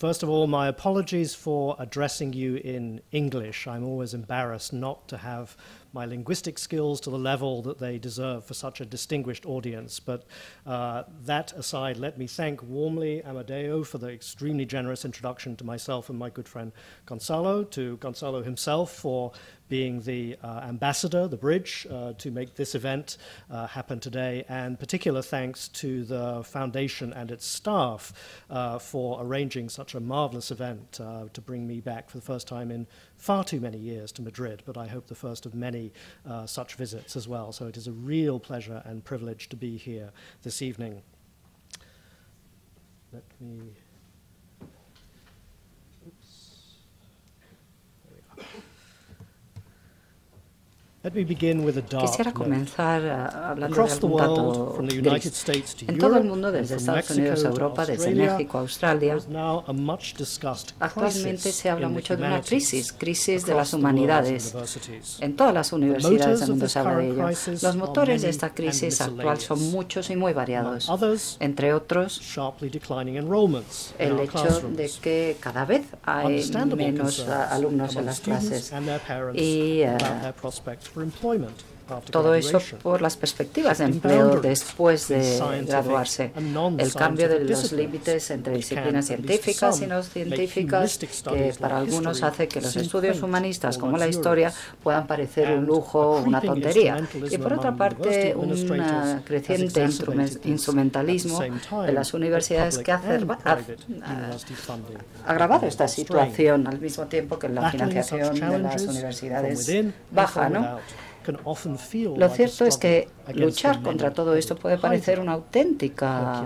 First of all, my apologies for addressing you in English. I'm always embarrassed not to have my linguistic skills to the level that they deserve for such a distinguished audience. But that aside, let me thank warmly Amadeo for the extremely generous introduction to myself and my good friend Gonzalo, to Gonzalo himself for being the ambassador, the bridge, to make this event happen today, and particular thanks to the foundation and its staff for arranging such a marvelous event to bring me back for the first time in far too many years to Madrid, but I hope the first of many such visits as well. So it is a real pleasure and privilege to be here this evening. Let me... Quisiera comenzar hablando de algún dato gris. En todo el mundo, desde Estados Unidos a Europa, desde México a Australia, actualmente se habla mucho de una crisis de las humanidades. En todas las universidades del mundo se habla de ello. Los motores de esta crisis actual son muchos y muy variados. Entre otros, el hecho de que cada vez hay menos alumnos en las clases y todo eso por las perspectivas de empleo después de graduarse. El cambio de los límites entre disciplinas científicas y no científicas, que para algunos hace que los estudios humanistas como la historia puedan parecer un lujo o una tontería. Y por otra parte, un creciente instrumentalismo de las universidades que ha agravado esta situación, al mismo tiempo que la financiación de las universidades baja, ¿no? Lo cierto es que luchar contra todo esto puede parecer una auténtica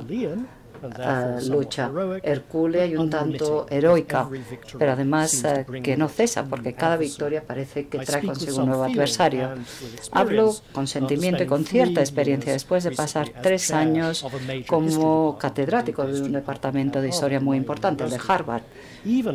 lucha hercúlea y un tanto heroica, pero además que no cesa, porque cada victoria parece que trae consigo un nuevo adversario. Hablo con sentimiento y con cierta experiencia después de pasar 3 años como catedrático de un departamento de historia muy importante, el de Harvard,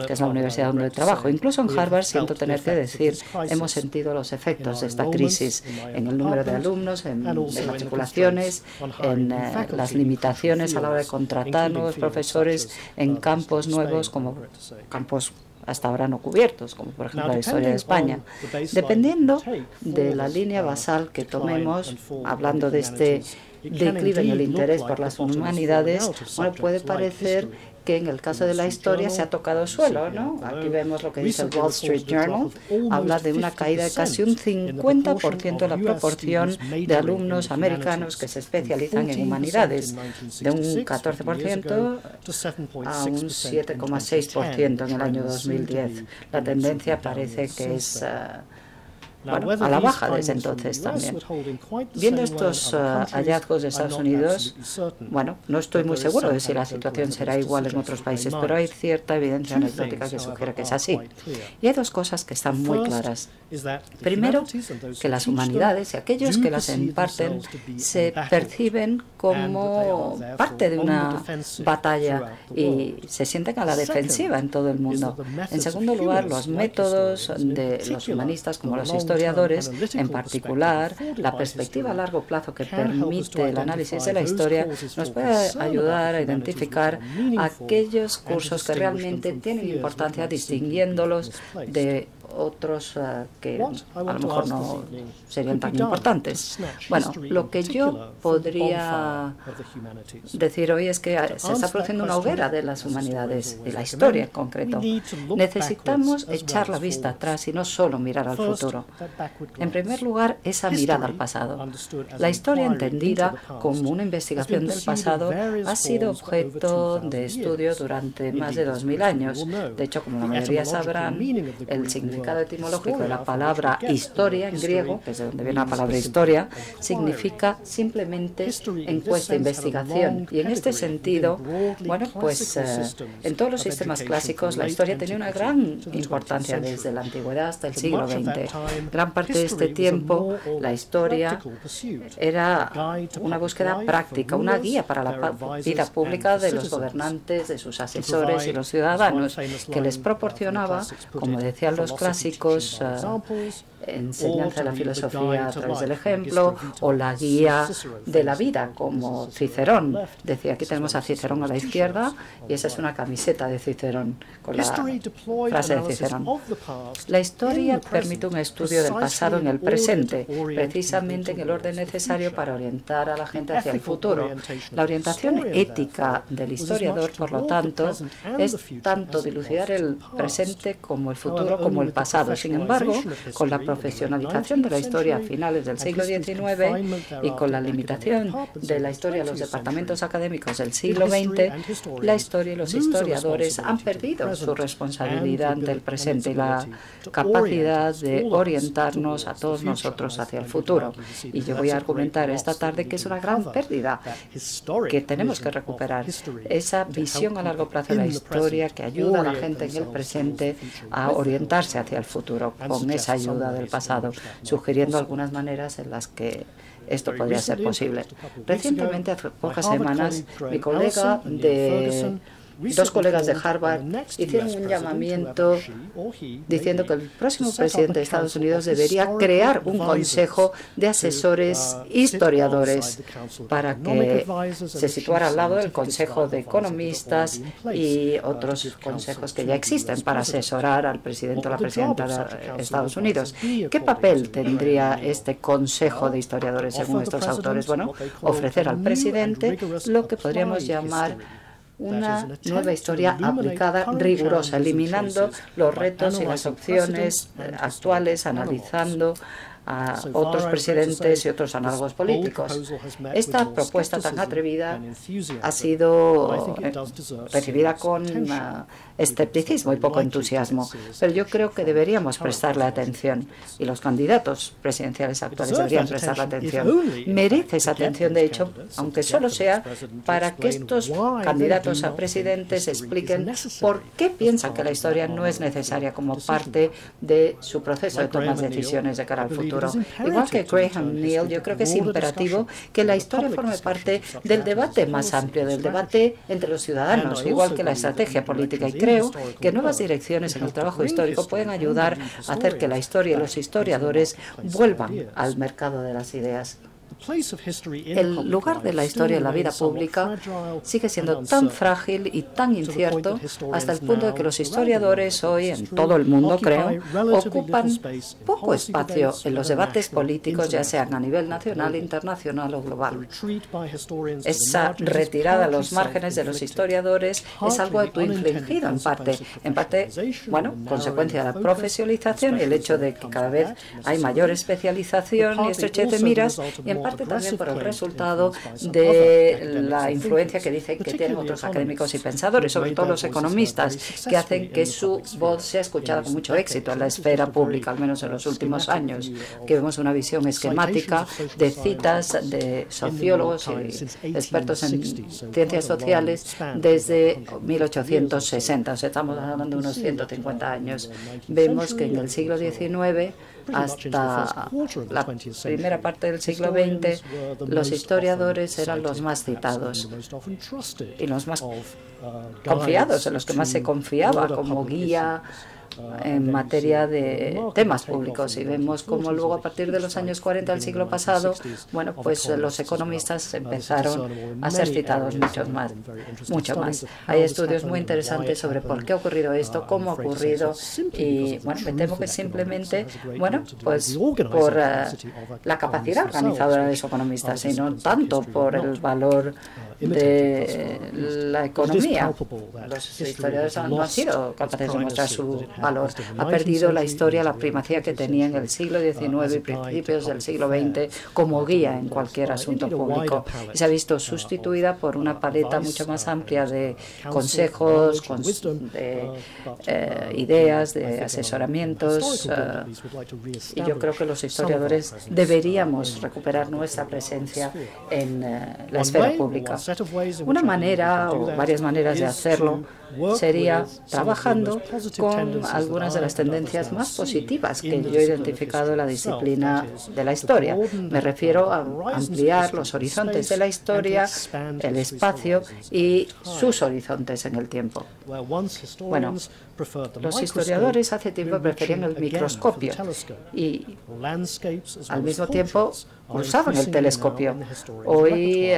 que es la universidad donde trabajo. Incluso en Harvard siento tener que decir, hemos sentido los efectos de esta crisis en el número de alumnos, en matriculaciones, en las limitaciones a la hora de contratar nuevos profesores en campos nuevos, como campos hasta ahora no cubiertos, como por ejemplo la historia de España. Dependiendo de la línea basal que tomemos, hablando de este declive en el interés por las humanidades, bueno, puede parecer que en el caso de la historia se ha tocado suelo, ¿no? Aquí vemos lo que dice el Wall Street Journal, habla de una caída de casi un 50% de la proporción de alumnos americanos que se especializan en humanidades, de un 14% a un 7,6% en el año 2010. La tendencia parece que es bueno, a la baja desde entonces también. Viendo estos hallazgos de Estados Unidos, bueno, no estoy muy seguro de si la situación será igual en otros países, pero hay cierta evidencia anecdótica que sugiere que es así. Y hay 2 cosas que están muy claras. Primero, que las humanidades y aquellos que las imparten se perciben como parte de una batalla y se sienten a la defensiva en todo el mundo. En segundo lugar, los métodos de los humanistas, como los historiadores, en particular, la perspectiva a largo plazo que permite el análisis de la historia, nos puede ayudar a identificar aquellos cursos que realmente tienen importancia, distinguiéndolos de otros que a lo mejor no serían tan importantes. Bueno, lo que yo podría decir hoy es que se está produciendo una hoguera de las humanidades, de la historia en concreto. Necesitamos echar la vista atrás y no solo mirar al futuro. En primer lugar, esa mirada al pasado. La historia entendida como una investigación del pasado ha sido objeto de estudio durante más de 2000 años. De hecho, como la mayoría sabrán, el significado etimológico de la palabra historia en griego, que es de donde viene la palabra historia, significa simplemente encuesta, investigación. Y en este sentido, bueno, pues en todos los sistemas clásicos la historia tenía una gran importancia desde la antigüedad hasta el siglo XX. Gran parte de este tiempo la historia era una búsqueda práctica, una guía para la vida pública de los gobernantes, de sus asesores y los ciudadanos, que les proporcionaba, como decían los clásicos, enseñanza de la filosofía a través del ejemplo, o la guía de la vida, como Cicerón. Decía, aquí tenemos a Cicerón a la izquierda, y esa es una camiseta de Cicerón, con la frase de Cicerón. La historia permite un estudio del pasado en el presente, precisamente en el orden necesario para orientar a la gente hacia el futuro. La orientación ética del historiador, por lo tanto, es tanto dilucidar el presente como el futuro como el pasado. Sin embargo, con la profesionalización de la historia a finales del siglo XIX y con la limitación de la historia a los departamentos académicos del siglo XX, la historia y los historiadores han perdido su responsabilidad ante el presente y la capacidad de orientarnos a todos nosotros hacia el futuro. Y yo voy a argumentar esta tarde que es una gran pérdida que tenemos que recuperar, esa visión a largo plazo de la historia que ayuda a la gente en el presente a orientarse hacia el futuro con esa ayuda del pasado, sugiriendo algunas maneras en las que esto podría ser posible. Recientemente, hace pocas semanas, dos colegas de Harvard hicieron un llamamiento diciendo que el próximo presidente de Estados Unidos debería crear un consejo de asesores historiadores para que se situara al lado del Consejo de Economistas y otros consejos que ya existen para asesorar al presidente o la presidenta de Estados Unidos. ¿Qué papel tendría este Consejo de Historiadores según estos autores? Bueno, ofrecer al presidente lo que podríamos llamar una nueva historia aplicada, rigurosa, eliminando los retos y las opciones actuales, analizando a otros presidentes y otros análogos políticos. Esta propuesta tan atrevida ha sido recibida con escepticismo y poco entusiasmo, pero yo creo que deberíamos prestarle atención y los candidatos presidenciales actuales deberían prestarle atención. Merece esa atención, de hecho, aunque solo sea para que estos candidatos a presidentes expliquen por qué piensan que la historia no es necesaria como parte de su proceso de tomar decisiones de cara al futuro. Igual que Graham Neal, yo creo que es imperativo que la historia forme parte del debate más amplio, del debate entre los ciudadanos, igual que la estrategia política. Y creo que nuevas direcciones en el trabajo histórico pueden ayudar a hacer que la historia y los historiadores vuelvan al mercado de las ideas. El lugar de la historia en la vida pública sigue siendo tan frágil y tan incierto hasta el punto de que los historiadores hoy en todo el mundo, creo, ocupan poco espacio en los debates políticos, ya sean a nivel nacional, internacional o global. Esa retirada a los márgenes de los historiadores es algo autoinfligido en parte, bueno, consecuencia de la profesionalización y el hecho de que cada vez hay mayor especialización y estrechez de miras, y en parte también por el resultado de la influencia que dicen que tienen otros académicos y pensadores, sobre todo los economistas, que hacen que su voz sea escuchada con mucho éxito en la esfera pública, al menos en los últimos años, que vemos una visión esquemática de citas de sociólogos y expertos en ciencias sociales desde 1860, o sea, estamos hablando de unos 150 años. Vemos que en el siglo XIX hasta la primera parte del siglo XX, los historiadores eran los más citados y los más confiados, en los que más se confiaba como guía en materia de temas públicos. Y vemos como luego, a partir de los años 40 del siglo pasado, bueno, pues los economistas empezaron a ser citados mucho más. Hay estudios muy interesantes sobre por qué ha ocurrido esto, cómo ha ocurrido, y bueno, me temo que simplemente, bueno, pues por la capacidad organizadora de los economistas y no tanto por el valor de la economía. Los historiadores no han sido capaces de mostrar su valor. Ha perdido la historia la primacía que tenía en el siglo XIX y principios del siglo XX como guía en cualquier asunto público, y se ha visto sustituida por una paleta mucho más amplia de consejos, de ideas, de asesoramientos, y yo creo que los historiadores deberíamos recuperar nuestra presencia en la esfera pública. Una manera o varias maneras de hacerlo sería trabajando con algunas de las tendencias más positivas que yo he identificado en la disciplina de la historia. Me refiero a ampliar los horizontes de la historia, el espacio y sus horizontes en el tiempo. Bueno, los historiadores hace tiempo preferían el microscopio y al mismo tiempo usaban el telescopio. Hoy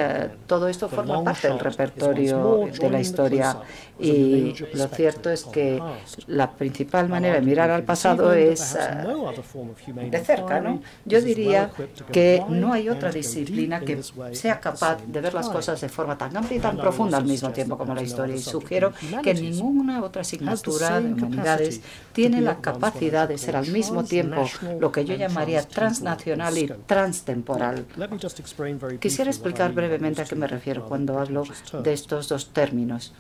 todo esto forma parte del repertorio de la historia y lo cierto es que la principal manera de mirar al pasado es de cerca, ¿no? Yo diría que no hay otra disciplina que sea capaz de ver las cosas de forma tan amplia y tan profunda al mismo tiempo como la historia, y sugiero que ninguna otra asignatura de humanidades tiene la capacidad de ser al mismo tiempo lo que yo llamaría transnacional y transtemporal. Quisiera explicar brevemente a qué me refiero cuando hablo de estos dos términos.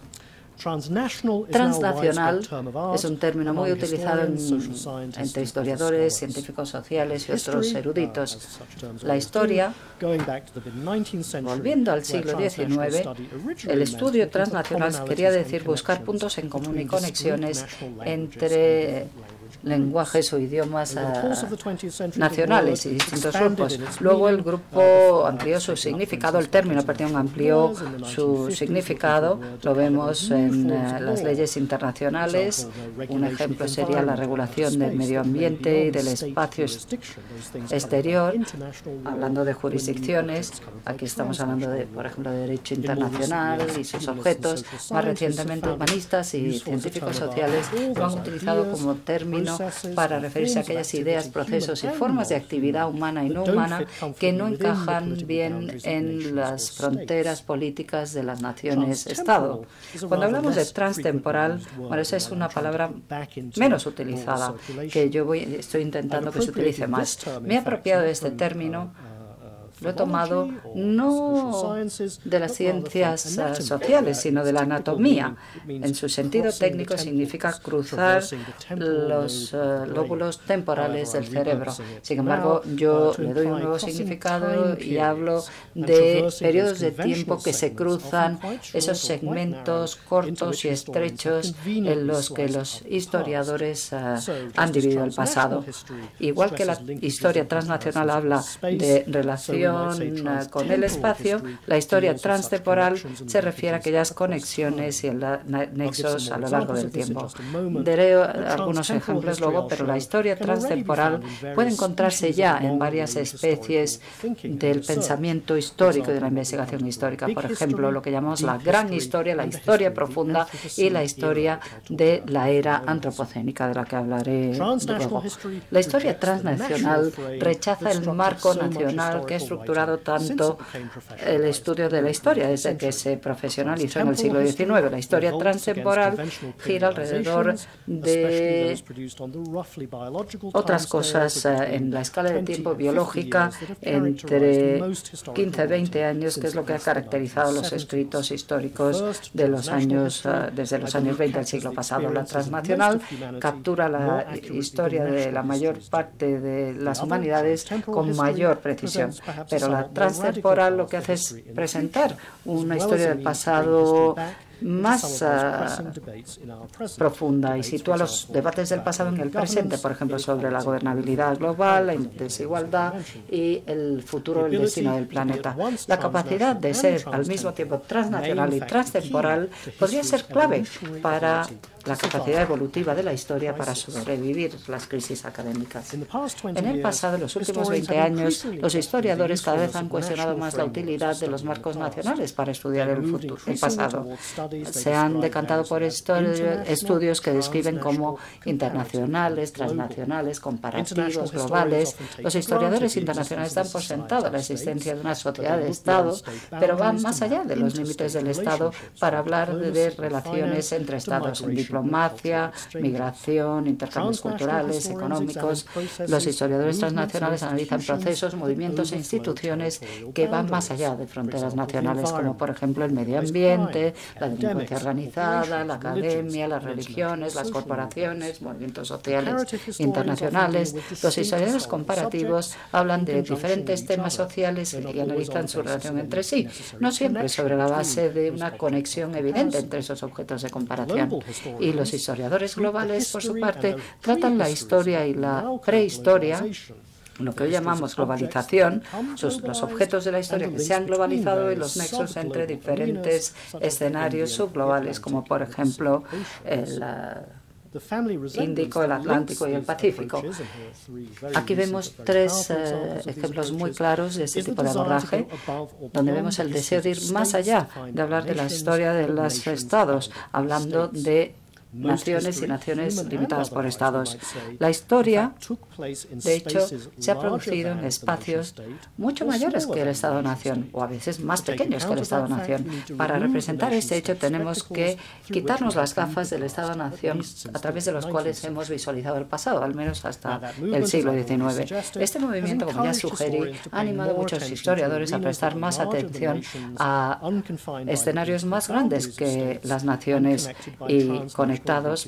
Transnacional es un término muy utilizado entre historiadores, científicos sociales y otros eruditos. La historia, volviendo al siglo XIX, el estudio transnacional quería decir buscar puntos en común y conexiones entre lenguajes o idiomas nacionales y distintos grupos. Luego el grupo amplió su significado, el término, perdón, amplió su significado. Lo vemos en las leyes internacionales. Un ejemplo sería la regulación del medio ambiente y del espacio exterior. Hablando de jurisdicciones, aquí estamos hablando de, por ejemplo, de derecho internacional y sus objetos. Más recientemente, humanistas y científicos sociales lo han utilizado como término para referirse a aquellas ideas, procesos y formas de actividad humana y no humana que no encajan bien en las fronteras políticas de las naciones-estado. Cuando hablamos de transtemporal, bueno, esa es una palabra menos utilizada, que yo estoy intentando que se utilice más. Me he apropiado de este término. Lo he tomado no de las ciencias sociales, sino de la anatomía. En su sentido técnico significa cruzar los lóbulos temporales del cerebro. Sin embargo, yo le doy un nuevo significado y hablo de periodos de tiempo que se cruzan, esos segmentos cortos y estrechos en los que los historiadores han dividido el pasado. Igual que la historia transnacional habla de relación con el espacio, la historia transtemporal se refiere a aquellas conexiones y nexos a lo largo del tiempo. Daré algunos ejemplos luego, pero la historia transtemporal puede encontrarse ya en varias especies del pensamiento histórico y de la investigación histórica. Por ejemplo, lo que llamamos la gran historia, la historia profunda y la historia de la era antropocénica, de la que hablaré luego. La historia transnacional rechaza el marco nacional que estructurado tanto el estudio de la historia desde que se profesionalizó en el siglo XIX. La historia transtemporal gira alrededor de otras cosas en la escala de tiempo biológica entre 15 y 20 años, que es lo que ha caracterizado los escritos históricos de los años, desde los años 20 del siglo pasado. La transnacional captura la historia de la mayor parte de las humanidades con mayor precisión, pero la transtemporal lo que hace es presentar una historia del pasado más profunda y sitúa los debates del pasado en el presente, por ejemplo, sobre la gobernabilidad global, la desigualdad y el futuro, el destino del planeta. La capacidad de ser al mismo tiempo transnacional y transtemporal podría ser clave para la capacidad evolutiva de la historia para sobrevivir las crisis académicas. En el pasado, en los últimos 20 años, los historiadores cada vez han cuestionado más la utilidad de los marcos nacionales para estudiar el pasado. Se han decantado por estudios que describen como internacionales, transnacionales, comparativos, globales. Los historiadores internacionales dan por sentado la existencia de una sociedad de Estado, pero van más allá de los límites del Estado para hablar de relaciones entre Estados en diplomacia, migración, intercambios culturales, económicos. Los historiadores transnacionales analizan procesos, movimientos e instituciones que van más allá de fronteras nacionales, como por ejemplo el medio ambiente, la delincuencia organizada, la academia, las religiones, las corporaciones, movimientos sociales internacionales. Los historiadores comparativos hablan de diferentes temas sociales y analizan su relación entre sí, no siempre sobre la base de una conexión evidente entre esos objetos de comparación. Y los historiadores globales, por su parte, tratan la historia y la prehistoria, lo que hoy llamamos globalización, los objetos de la historia que se han globalizado y los nexos entre diferentes escenarios subglobales, como por ejemplo el Índico, el Atlántico y el Pacífico. Aquí vemos tres ejemplos muy claros de este tipo de abordaje, donde vemos el deseo de ir más allá, de hablar de la historia de los estados, hablando de naciones y naciones limitadas por estados. La historia, de hecho, se ha producido en espacios mucho mayores que el Estado-nación, o a veces más pequeños que el Estado-nación. Para representar este hecho tenemos que quitarnos las gafas del Estado-nación a través de los cuales hemos visualizado el pasado, al menos hasta el siglo XIX. Este movimiento, como ya sugerí, ha animado a muchos historiadores a prestar más atención a escenarios más grandes que las naciones y conectados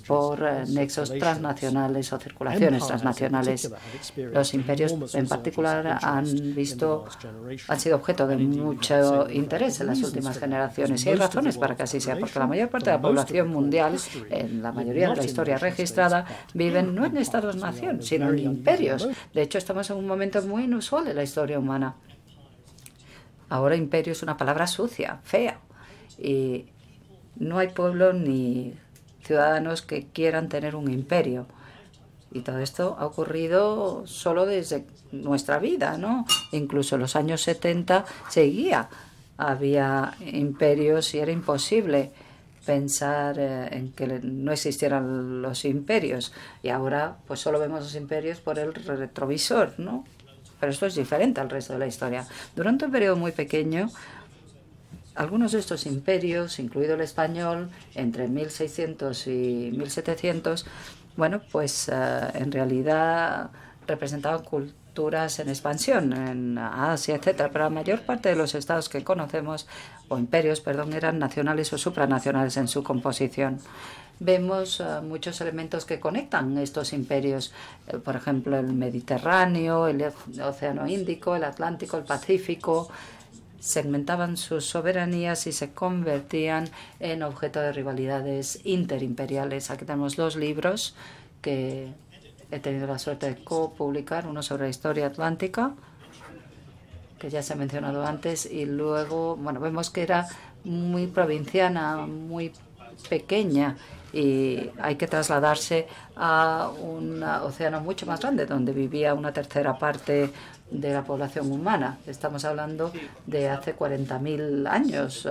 por nexos transnacionales o circulaciones transnacionales. Los imperios en particular han sido objeto de mucho interés en las últimas generaciones, y hay razones para que así sea, porque la mayor parte de la población mundial, en la mayoría de la historia registrada, viven no en estados-nación, sino en imperios. De hecho, estamos en un momento muy inusual en la historia humana. Ahora imperio es una palabra sucia, fea, y no hay pueblo ni ciudadanos que quieran tener un imperio. Y todo esto ha ocurrido solo desde nuestra vida, ¿no? Incluso en los años 70 había imperios y era imposible pensar en que no existieran los imperios. Y ahora pues solo vemos los imperios por el retrovisor, ¿no? Pero esto es diferente al resto de la historia. Durante un periodo muy pequeño, algunos de estos imperios, incluido el español, entre 1600 y 1700, bueno, pues en realidad representaban culturas en expansión, en Asia, etcétera. Pero la mayor parte de los estados que conocemos, o imperios, perdón, eran nacionales o supranacionales en su composición. Vemos muchos elementos que conectan estos imperios, por ejemplo, el Mediterráneo, el Océano Índico, el Atlántico, el Pacífico. Segmentaban sus soberanías y se convertían en objeto de rivalidades interimperiales. Aquí tenemos dos libros que he tenido la suerte de copublicar, uno sobre la historia atlántica, que ya se ha mencionado antes, y luego, bueno, vemos que era muy provinciana, muy pequeña, y hay que trasladarse a un océano mucho más grande, donde vivía una tercera parte de la población humana. Estamos hablando de hace 40.000 años.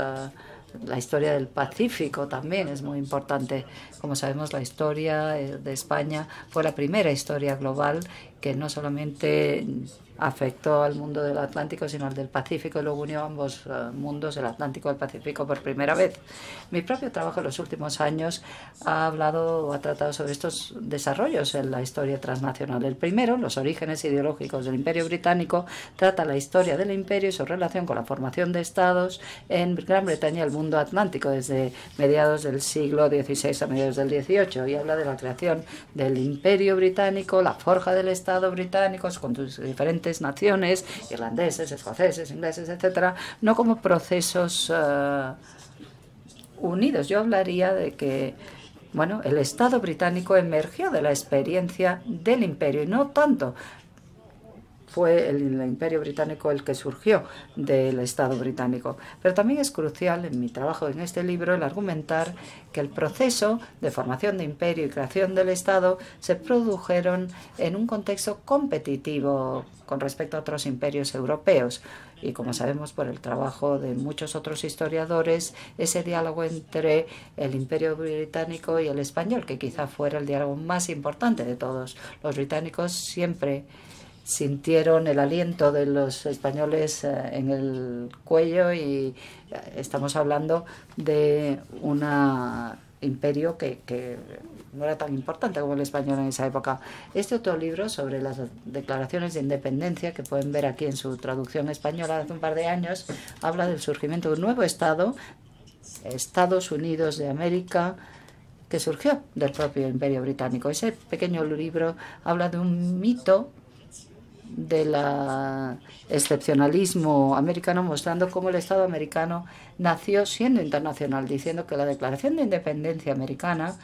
La historia del Pacífico también es muy importante. Como sabemos, la historia de España fue la primera historia global que no solamente afectó al mundo del Atlántico, sino al del Pacífico, y luego unió ambos mundos, el Atlántico y el Pacífico, por primera vez. Mi propio trabajo en los últimos años ha tratado sobre estos desarrollos en la historia transnacional. El primero, los orígenes ideológicos del Imperio Británico, trata la historia del imperio y su relación con la formación de estados en Gran Bretaña y el mundo atlántico desde mediados del siglo XVI a mediados del XVIII, y habla de la creación del Imperio Británico, la forja del Estado británico con sus diferentes naciones, irlandeses, escoceses, ingleses, etcétera, no como procesos unidos. Yo hablaría de que, bueno, el Estado británico emergió de la experiencia del imperio y no tanto fue el Imperio Británico el que surgió del Estado británico. Pero también es crucial en mi trabajo en este libro el argumentar que el proceso de formación de imperio y creación del Estado se produjeron en un contexto competitivo con respecto a otros imperios europeos. Y como sabemos por el trabajo de muchos otros historiadores, ese diálogo entre el Imperio Británico y el español, que quizá fuera el diálogo más importante de todos. Los británicos siempre sintieron el aliento de los españoles en el cuello, y estamos hablando de un imperio que no era tan importante como el español en esa época. Este otro libro sobre las declaraciones de independencia, que pueden ver aquí en su traducción española de hace un par de años, habla del surgimiento de un nuevo Estado, Estados Unidos de América, que surgió del propio Imperio Británico. Ese pequeño libro habla de un mito del excepcionalismo americano, mostrando cómo el Estado americano nació siendo internacional, diciendo que la Declaración de Independencia americana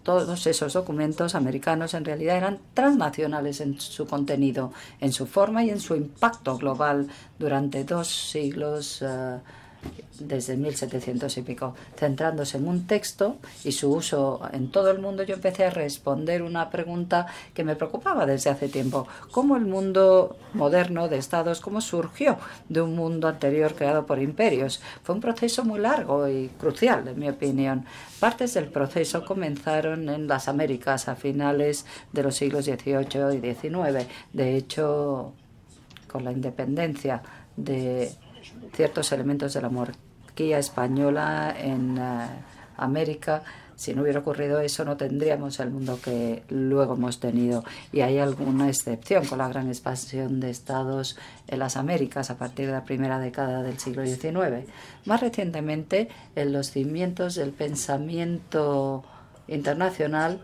todos esos documentos americanos en realidad eran transnacionales en su contenido, en su forma y en su impacto global durante 2 siglos, desde 1700 y pico, centrándose en un texto y su uso en todo el mundo. Yo empecé a responder una pregunta que me preocupaba desde hace tiempo: ¿cómo el mundo moderno de estados, cómo surgió de un mundo anterior creado por imperios? Fue un proceso muy largo y crucial, en mi opinión. Partes del proceso comenzaron en las Américas a finales de los siglos XVIII y XIX. De hecho, con la independencia de ciertos elementos de la monarquía española en América, si no hubiera ocurrido eso, no tendríamos el mundo que luego hemos tenido. Y hay alguna excepción con la gran expansión de estados en las Américas a partir de la primera década del siglo XIX. Más recientemente, en los cimientos del pensamiento internacional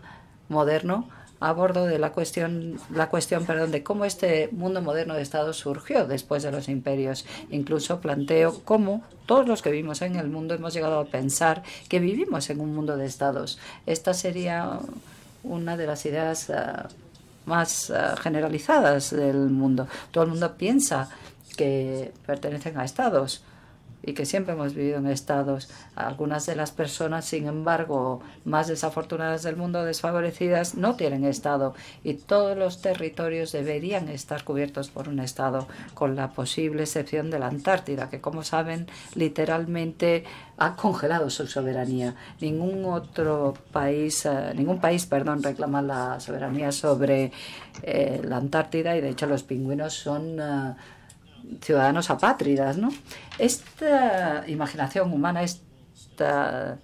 moderno, a bordo de la cuestión de cómo este mundo moderno de estados surgió después de los imperios. Incluso planteo cómo todos los que vivimos en el mundo hemos llegado a pensar que vivimos en un mundo de estados. Esta sería una de las ideas más generalizadas del mundo. Todo el mundo piensa que pertenecen a estados y que siempre hemos vivido en estados. Algunas de las personas, sin embargo, más desafortunadas del mundo, desfavorecidas, no tienen estado, y todos los territorios deberían estar cubiertos por un estado, con la posible excepción de la Antártida, que, como saben, literalmente ha congelado su soberanía. Ningún país reclama la soberanía sobre la Antártida, y de hecho los pingüinos son ciudadanos apátridas, ¿no? Esta imaginación humana, esta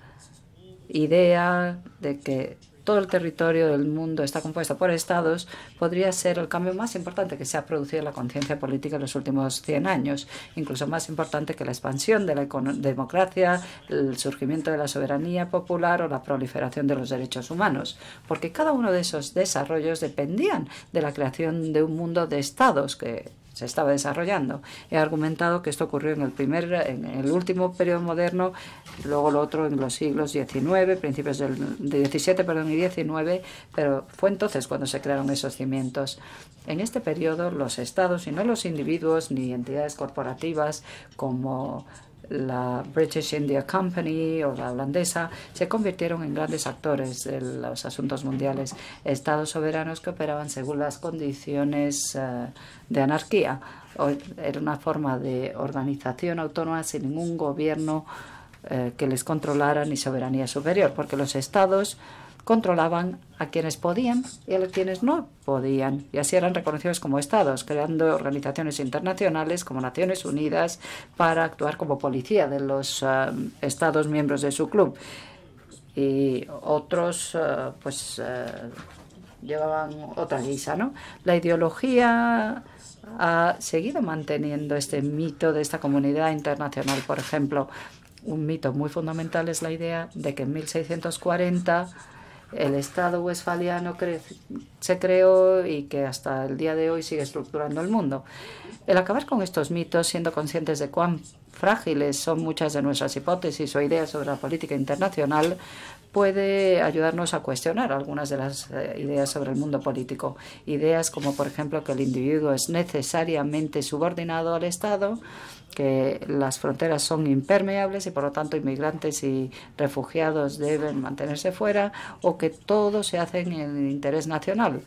idea de que todo el territorio del mundo está compuesto por estados, podría ser el cambio más importante que se ha producido en la conciencia política en los últimos 100 años, incluso más importante que la expansión de la democracia, el surgimiento de la soberanía popular o la proliferación de los derechos humanos, porque cada uno de esos desarrollos dependían de la creación de un mundo de estados que se estaba desarrollando. He argumentado que esto ocurrió en el último periodo moderno, luego lo otro en los siglos XIX, principios del XVII y XIX, pero fue entonces cuando se crearon esos cimientos. En este periodo, los estados, y no los individuos ni entidades corporativas como la British India Company o la holandesa, se convirtieron en grandes actores de los asuntos mundiales, estados soberanos que operaban según las condiciones de anarquía. Era una forma de organización autónoma sin ningún gobierno que les controlara ni soberanía superior, porque los estados controlaban a quienes podían y a quienes no podían, y así eran reconocidos como estados, creando organizaciones internacionales como Naciones Unidas para actuar como policía de los estados miembros de su club. Y otros llevaban otra guisa, ¿no? La ideología ha seguido manteniendo este mito de esta comunidad internacional. Por ejemplo, un mito muy fundamental es la idea de que en 1640 el Estado westfaliano se creó y que hasta el día de hoy sigue estructurando el mundo. El acabar con estos mitos, siendo conscientes de cuán frágiles son muchas de nuestras hipótesis o ideas sobre la política internacional, puede ayudarnos a cuestionar algunas de las ideas sobre el mundo político. Ideas como, por ejemplo, que el individuo es necesariamente subordinado al Estado, que las fronteras son impermeables y, por lo tanto, inmigrantes y refugiados deben mantenerse fuera, o que todo se hace en el interés nacional.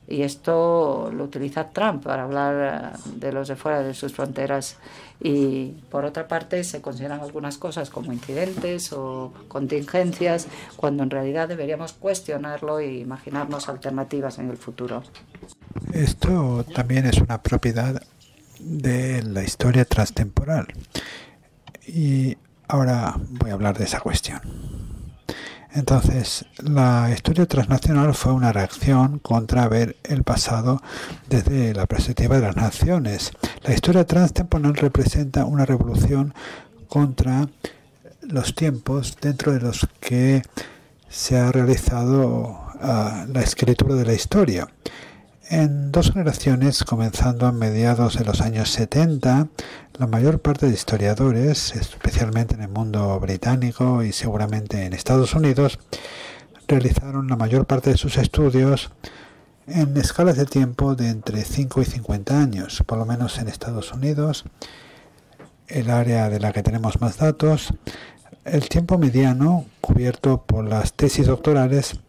Y esto lo utiliza Trump para hablar de los de fuera de sus fronteras. Y, por otra parte, se consideran algunas cosas como incidentes o contingencias, cuando en realidad deberíamos cuestionarlo e imaginarnos alternativas en el futuro. Esto también es una propiedad de la historia transtemporal. Y ahora voy a hablar de esa cuestión. Entonces, la historia transnacional fue una reacción contra ver el pasado desde la perspectiva de las naciones. La historia transtemporal representa una revolución contra los tiempos dentro de los que se ha realizado la escritura de la historia. En 2 generaciones, comenzando a mediados de los años 70, la mayor parte de historiadores, especialmente en el mundo británico y seguramente en Estados Unidos, realizaron la mayor parte de sus estudios en escalas de tiempo de entre 5 y 50 años, por lo menos en Estados Unidos, el área de la que tenemos más datos. El tiempo mediano cubierto por las tesis doctorales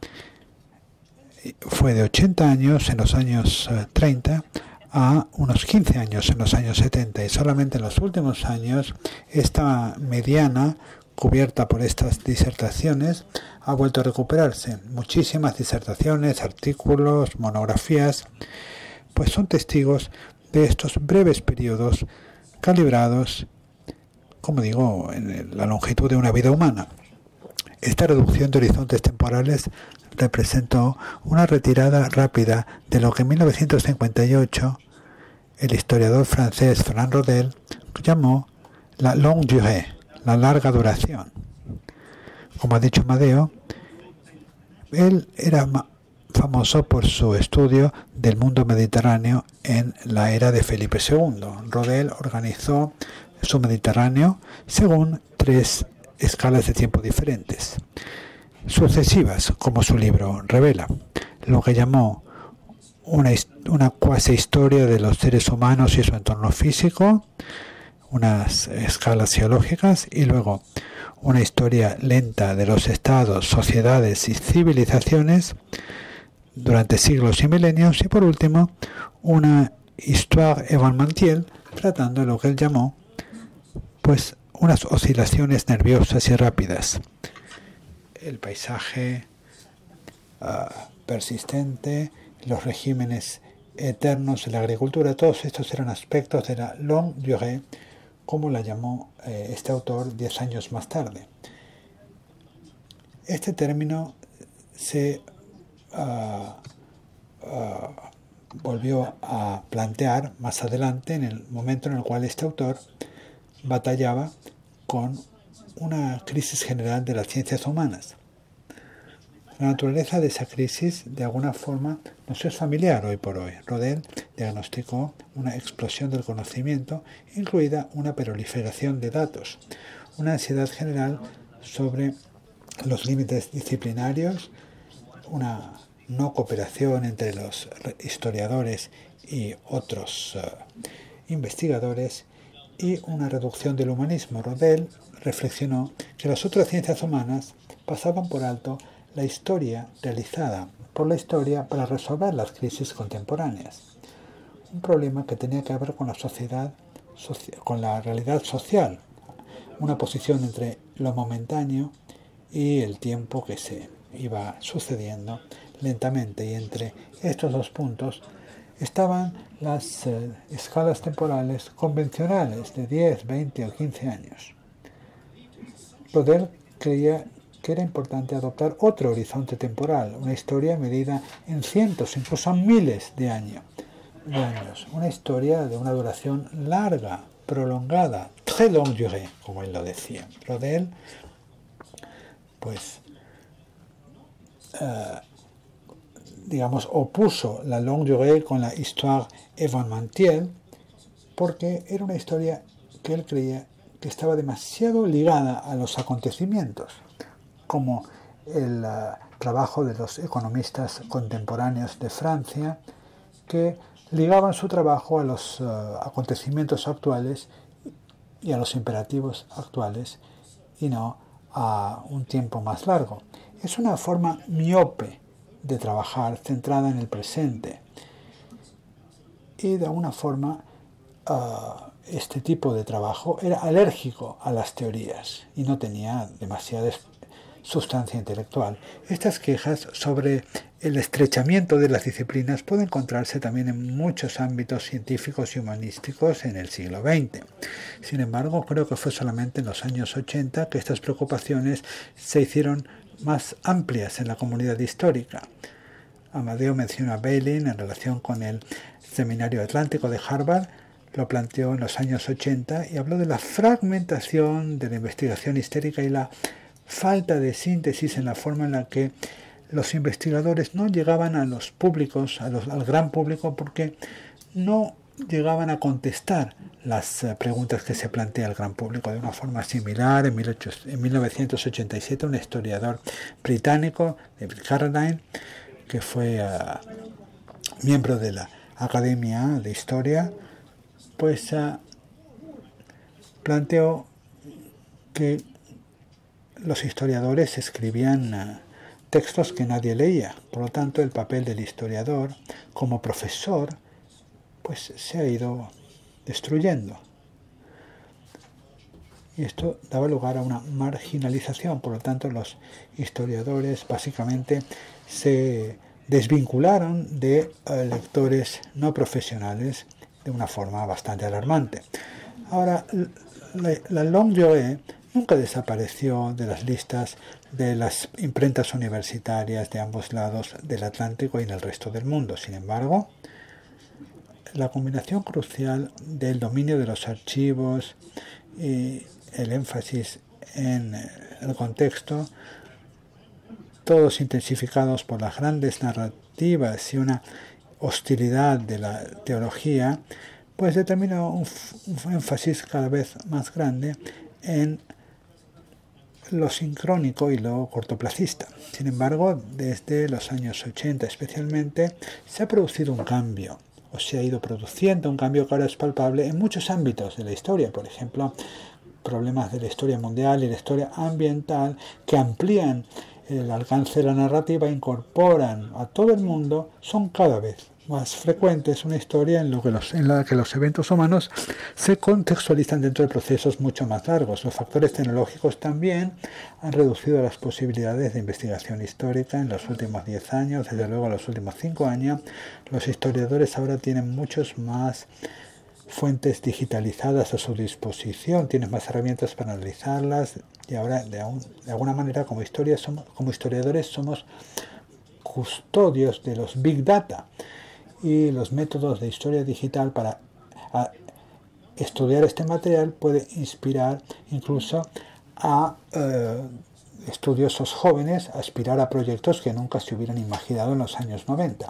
fue de 80 años en los años 30 a unos 15 años en los años 70, y solamente en los últimos años esta mediana cubierta por estas disertaciones ha vuelto a recuperarse. Muchísimas disertaciones, artículos, monografías, pues son testigos de estos breves periodos calibrados, como digo, en la longitud de una vida humana. Esta reducción de horizontes temporales representó una retirada rápida de lo que en 1958 el historiador francés Fernand Braudel llamó la longue durée, la larga duración. Como ha dicho Madeo, él era famoso por su estudio del mundo mediterráneo en la era de Felipe II. Braudel organizó su Mediterráneo según 3 escalas de tiempo diferentes, sucesivas, como su libro revela, lo que llamó una cuasi historia de los seres humanos y su entorno físico, unas escalas geológicas, y luego una historia lenta de los estados, sociedades y civilizaciones durante siglos y milenios, y por último una histoire événementielle tratando de lo que él llamó pues unas oscilaciones nerviosas y rápidas. El paisaje persistente, los regímenes eternos de la agricultura, todos estos eran aspectos de la longue durée, como la llamó este autor 10 años más tarde. Este término se volvió a plantear más adelante, en el momento en el cual este autor batallaba con una crisis general de las ciencias humanas. La naturaleza de esa crisis, de alguna forma, nos es familiar hoy por hoy. Braudel diagnosticó una explosión del conocimiento, incluida una proliferación de datos, una ansiedad general sobre los límites disciplinarios, una no cooperación entre los historiadores y otros investigadores, y una reducción del humanismo. Braudel reflexionó que las otras ciencias humanas pasaban por alto la historia realizada por la historia para resolver las crisis contemporáneas. Un problema que tenía que ver con la sociedad, con la realidad social, una posición entre lo momentáneo y el tiempo que se iba sucediendo lentamente, y entre estos dos puntos estaban las escalas temporales convencionales de 10, 20 o 15 años. Braudel creía que era importante adoptar otro horizonte temporal, una historia medida en cientos, incluso miles de años. Una historia de una duración larga, prolongada, très longue durée, como él lo decía. Braudel, pues, opuso la longue durée con la histoire événementielle, porque era una historia que él creía que estaba demasiado ligada a los acontecimientos, como el trabajo de los economistas contemporáneos de Francia, que ligaban su trabajo a los acontecimientos actuales y a los imperativos actuales, y no a un tiempo más largo. Es una forma miope de trabajar, centrada en el presente, y de alguna forma este tipo de trabajo era alérgico a las teorías y no tenía demasiada sustancia intelectual. Estas quejas sobre el estrechamiento de las disciplinas pueden encontrarse también en muchos ámbitos científicos y humanísticos en el siglo XX. Sin embargo, creo que fue solamente en los años 80 que estas preocupaciones se hicieron más amplias en la comunidad histórica. Amadeo menciona a Bailyn en relación con el Seminario Atlántico de Harvard, lo planteó en los años 80 y habló de la fragmentación de la investigación histórica y la falta de síntesis en la forma en la que los investigadores no llegaban a los públicos, al gran público, porque no llegaban a contestar las preguntas que se plantea el gran público de una forma similar. En 1987, un historiador británico, David Carradine, que fue miembro de la Academia de Historia, pues planteó que los historiadores escribían textos que nadie leía. Por lo tanto, el papel del historiador como profesor pues se ha ido destruyendo. Y esto daba lugar a una marginalización. Por lo tanto, los historiadores básicamente se desvincularon de lectores no profesionales de una forma bastante alarmante. Ahora, la longue durée nunca desapareció de las listas de las imprentas universitarias de ambos lados del Atlántico y en el resto del mundo. Sin embargo, la combinación crucial del dominio de los archivos y el énfasis en el contexto, todos intensificados por las grandes narrativas y una hostilidad de la teología, pues determina un énfasis cada vez más grande en lo sincrónico y lo cortoplacista. Sin embargo, desde los años 80 especialmente, se ha producido un cambio, o se ha ido produciendo un cambio que ahora es palpable en muchos ámbitos de la historia. Por ejemplo, problemas de la historia mundial y la historia ambiental que amplían el alcance de la narrativa, incorporan a todo el mundo, son cada vez más frecuentes. Una historia en la que los eventos humanos se contextualizan dentro de procesos mucho más largos. Los factores tecnológicos también han reducido las posibilidades de investigación histórica en los últimos 10 años, desde luego en los últimos 5 años. Los historiadores ahora tienen muchos más fuentes digitalizadas a su disposición, tienen más herramientas para analizarlas, y ahora de alguna manera como historiadores somos custodios de los big data y los métodos de historia digital para estudiar este material puede inspirar incluso a estudiosos jóvenes a aspirar a proyectos que nunca se hubieran imaginado en los años 90.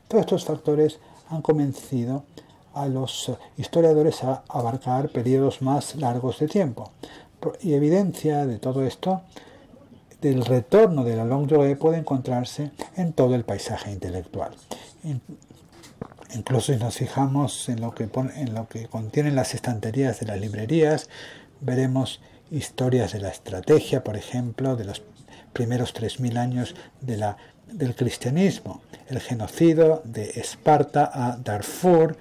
Todos estos factores han convencido a los historiadores a abarcar periodos más largos de tiempo. Y evidencia de todo esto, del retorno de la longue durée, puede encontrarse en todo el paisaje intelectual. Incluso si nos fijamos en lo que contienen las estanterías de las librerías, veremos historias de la estrategia, por ejemplo, de los primeros 3000 años del cristianismo, el genocidio de Esparta a Darfur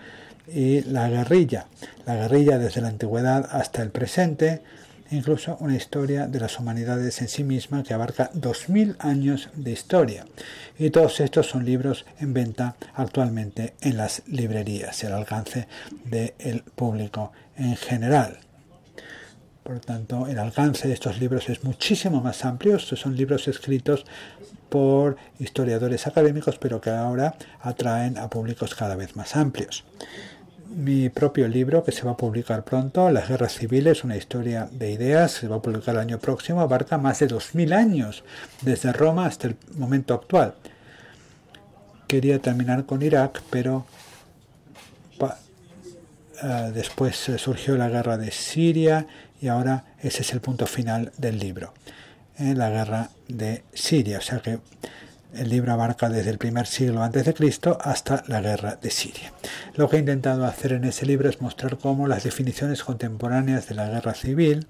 y la guerrilla desde la antigüedad hasta el presente, incluso una historia de las humanidades en sí misma que abarca 2000 años de historia. Y todos estos son libros en venta actualmente en las librerías, al alcance del público en general. Por lo tanto, el alcance de estos libros es muchísimo más amplio. Estos son libros escritos por historiadores académicos, pero que ahora atraen a públicos cada vez más amplios. Mi propio libro, que se va a publicar pronto, Las guerras civiles, una historia de ideas, se va a publicar el año próximo, abarca más de 2000 años, desde Roma hasta el momento actual. Quería terminar con Irak, pero después surgió la guerra de Siria y ahora ese es el punto final del libro, la guerra de Siria. O sea que el libro abarca desde el primer siglo a.C. hasta la guerra de Siria. Lo que he intentado hacer en ese libro es mostrar cómo las definiciones contemporáneas de la guerra civil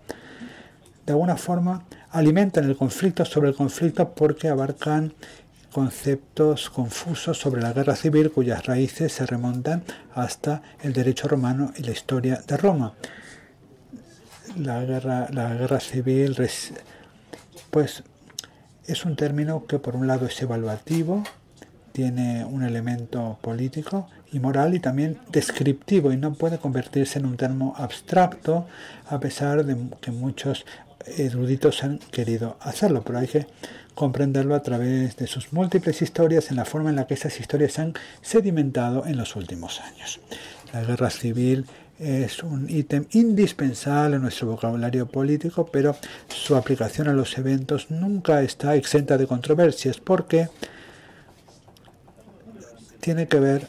de alguna forma alimentan el conflicto sobre el conflicto, porque abarcan conceptos confusos sobre la guerra civil cuyas raíces se remontan hasta el derecho romano y la historia de Roma. La guerra civil pues es un término que por un lado es evaluativo, tiene un elemento político y moral y también descriptivo, y no puede convertirse en un término abstracto, a pesar de que muchos eruditos han querido hacerlo, pero hay que comprenderlo a través de sus múltiples historias, en la forma en la que esas historias han sedimentado en los últimos años. La guerra civil es un ítem indispensable en nuestro vocabulario político, pero su aplicación a los eventos nunca está exenta de controversias, porque tiene que ver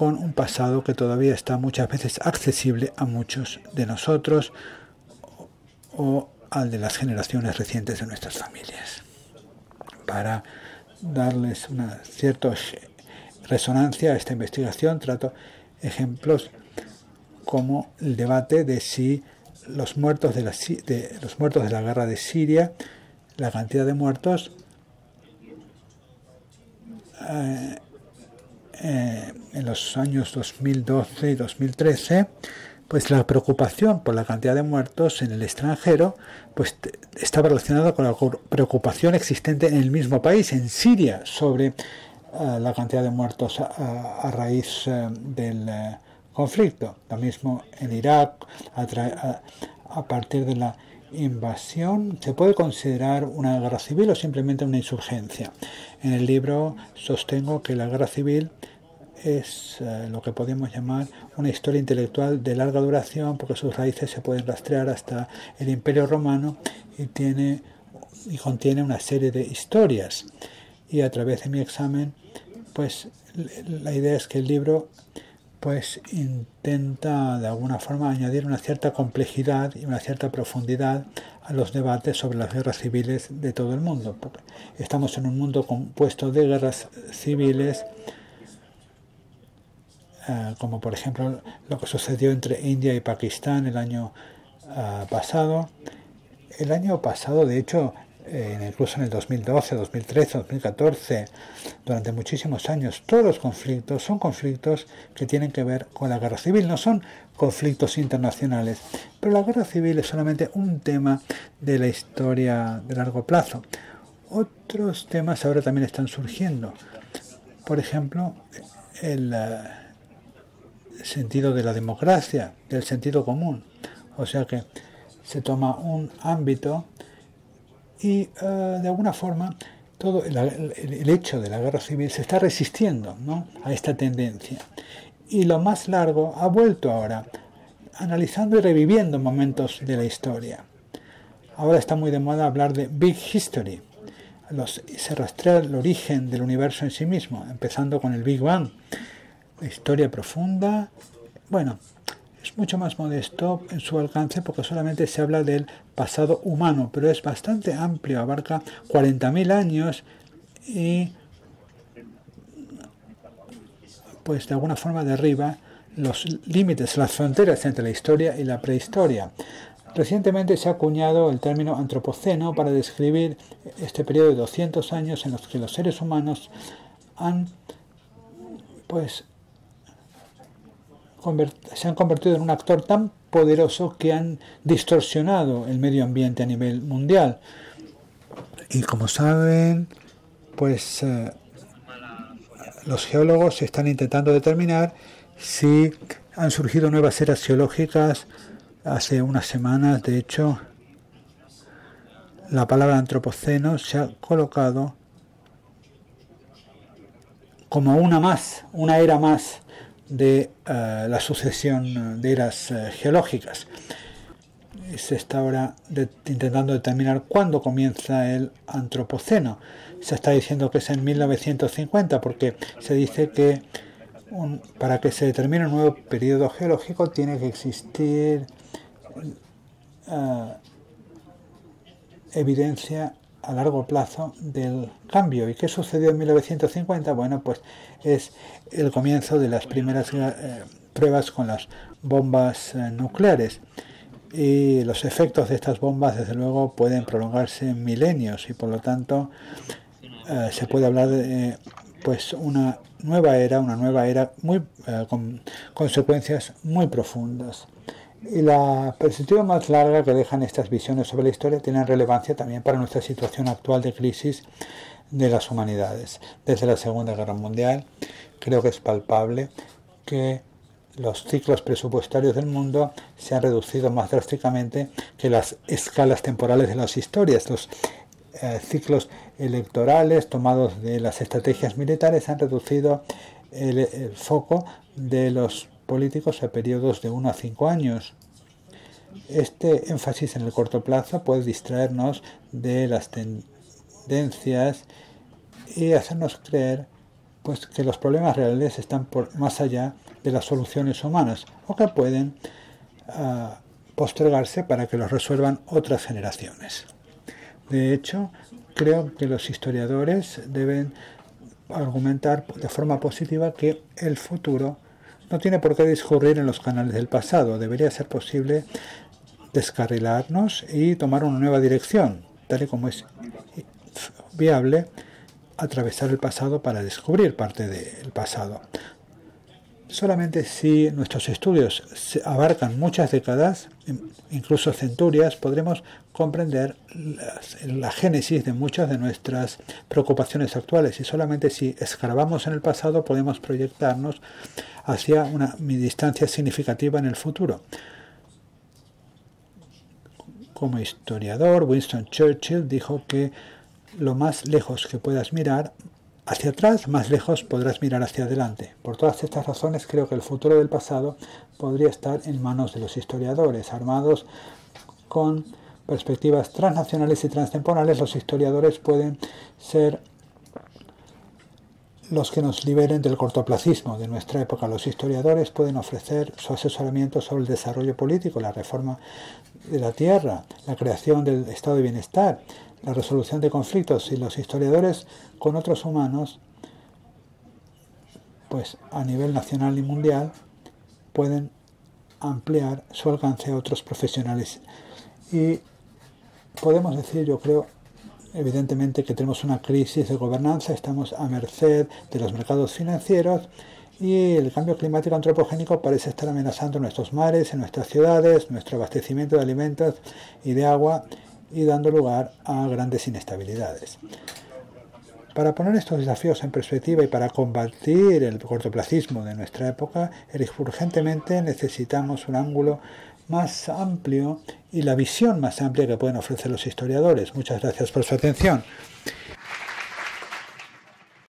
con un pasado que todavía está muchas veces accesible a muchos de nosotros o al de las generaciones recientes de nuestras familias. Para darles una cierta resonancia a esta investigación, trato ejemplos como el debate de si los muertos de la guerra de Siria, la cantidad de muertos en los años 2012 y 2013, pues la preocupación por la cantidad de muertos en el extranjero pues estaba relacionada con la preocupación existente en el mismo país, en Siria, sobre la cantidad de muertos a raíz del conflicto. Lo mismo en Irak, a partir de la invasión, ¿se puede considerar una guerra civil o simplemente una insurgencia? En el libro sostengo que la guerra civil es lo que podemos llamar una historia intelectual de larga duración, porque sus raíces se pueden rastrear hasta el Imperio Romano y contiene una serie de historias. Y a través de mi examen, pues la idea es que el libro pues intenta de alguna forma añadir una cierta complejidad y una cierta profundidad a los debates sobre las guerras civiles de todo el mundo, porque estamos en un mundo compuesto de guerras civiles, como por ejemplo lo que sucedió entre India y Pakistán el año pasado. El año pasado, de hecho, incluso en el 2012, 2013, 2014, durante muchísimos años, todos los conflictos son conflictos que tienen que ver con la guerra civil, no son conflictos internacionales, pero la guerra civil es solamente un tema de la historia de largo plazo. Otros temas ahora también están surgiendo, por ejemplo, el sentido de la democracia, del sentido común, o sea que se toma un ámbito y de alguna forma todo el hecho de la guerra civil se está resistiendo, ¿no?, a esta tendencia. Y lo más largo ha vuelto ahora, analizando y reviviendo momentos de la historia. Ahora está muy de moda hablar de Big History. Se rastrea el origen del universo en sí mismo, empezando con el Big Bang. La historia profunda, bueno, es mucho más modesto en su alcance porque solamente se habla del pasado humano, pero es bastante amplio, abarca 40.000 años y pues de alguna forma derriba los límites, las fronteras entre la historia y la prehistoria. Recientemente se ha acuñado el término antropoceno para describir este periodo de 200 años en los que los seres humanos se han convertido en un actor tan poderoso que han distorsionado el medio ambiente a nivel mundial. Y como saben, pues los geólogos están intentando determinar si han surgido nuevas eras geológicas. Hace unas semanas, de hecho, la palabra antropoceno se ha colocado como una era más de la sucesión de eras geológicas. Se está ahora intentando determinar cuándo comienza el antropoceno. Se está diciendo que es en 1950 porque se dice que para que se determine un nuevo periodo geológico tiene que existir evidencia a largo plazo del cambio. ¿Y qué sucedió en 1950? Bueno, pues es el comienzo de las primeras pruebas con las bombas nucleares. Y los efectos de estas bombas, desde luego, pueden prolongarse en milenios y, por lo tanto, se puede hablar de una nueva era muy con consecuencias muy profundas. Y la perspectiva más larga que dejan estas visiones sobre la historia tiene relevancia también para nuestra situación actual de crisis de las humanidades. Desde la Segunda Guerra Mundial creo que es palpable que los ciclos presupuestarios del mundo se han reducido más drásticamente que las escalas temporales de las historias. Los ciclos electorales tomados de las estrategias militares han reducido el foco de los políticos a periodos de 1 a 5 años. Este énfasis en el corto plazo puede distraernos de las tendencias y hacernos creer pues que los problemas reales están más allá de las soluciones humanas o que pueden postergarse para que los resuelvan otras generaciones. De hecho, creo que los historiadores deben argumentar de forma positiva que el futuro no tiene por qué discurrir en los canales del pasado. Debería ser posible descarrilarnos y tomar una nueva dirección, tal y como es viable atravesar el pasado para descubrir parte del pasado. Solamente si nuestros estudios abarcan muchas décadas, incluso centurias, podremos comprender la génesis de muchas de nuestras preocupaciones actuales. Y solamente si escarbamos en el pasado podemos proyectarnos hacia una distancia significativa en el futuro. Como historiador, Winston Churchill dijo que lo más lejos que puedas mirar hacia atrás, más lejos podrás mirar hacia adelante. Por todas estas razones, creo que el futuro del pasado podría estar en manos de los historiadores. Armados con perspectivas transnacionales y transtemporales, los historiadores pueden ser los que nos liberen del cortoplacismo de nuestra época. Los historiadores pueden ofrecer su asesoramiento sobre el desarrollo político, la reforma de la tierra, la creación del estado de bienestar, la resolución de conflictos. Y los historiadores con otros humanos, pues a nivel nacional y mundial, pueden ampliar su alcance a otros profesionales. Y podemos decir, yo creo, evidentemente que tenemos una crisis de gobernanza, estamos a merced de los mercados financieros y el cambio climático antropogénico parece estar amenazando nuestros mares, en nuestras ciudades, nuestro abastecimiento de alimentos y de agua y dando lugar a grandes inestabilidades. Para poner estos desafíos en perspectiva y para combatir el cortoplacismo de nuestra época, urgentemente necesitamos un ángulo más amplio y la visión más amplia que pueden ofrecer los historiadores. Muchas gracias por su atención.